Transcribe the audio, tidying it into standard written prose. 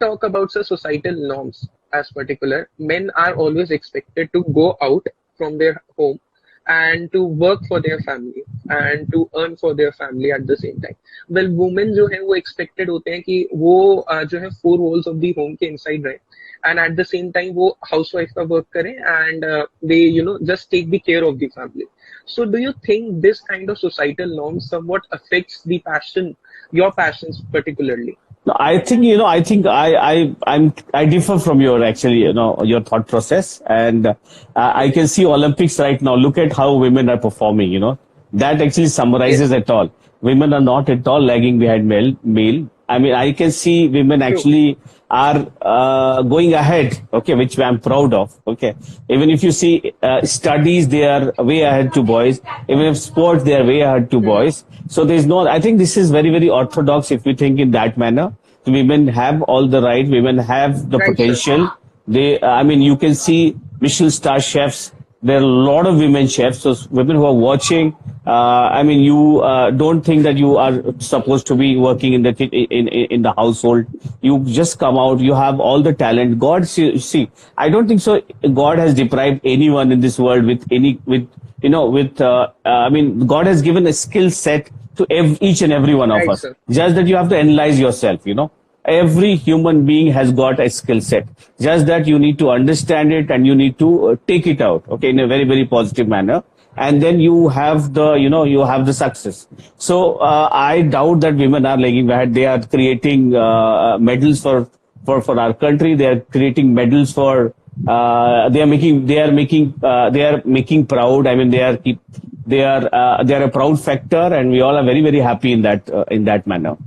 talk about the societal norms as particular, men are always expected to go out from their home and to work for their family and to earn for their family at the same time. Well, women जो है वो expected होते हैं कि वो जो है four walls of the home के inside रहे and at the same time वो housewife का work करें and they just take the care of the family. So do you think this kind of societal norms somewhat affects the passion, your passions particularly? No, I think, I differ from your, actually, your thought process. And I can see Olympics right now. Look at how women are performing, that actually summarizes it all. Women are not at all lagging behind male. I mean, I can see women actually are going ahead, okay, which I'm proud of, okay. Even if you see studies, they are way ahead to boys. Even if sports, they are way ahead to boys. So there's no, I think this is very, very orthodox if we think in that manner. Women have all the right, women have the potential. Sir. They, I mean, you can see Michelin star chefs. There are a lot of women chefs, so women who are watching. I mean, you don't think that you are supposed to be working in the household. You just come out. You have all the talent. God, see, I don't think so. God has deprived anyone in this world with I mean, God has given a skill set to each and every one of us. Sir. Just that you have to analyze yourself. Every human being has got a skill set. Just that you need to understand it and you need to take it out, okay, in a very, very positive manner. And then you have you have the success. So I doubt that women are lagging behind. They are creating medals for our country. They are creating medals for they are making proud. I mean, they are a proud factor, and we all are very, very happy in that manner.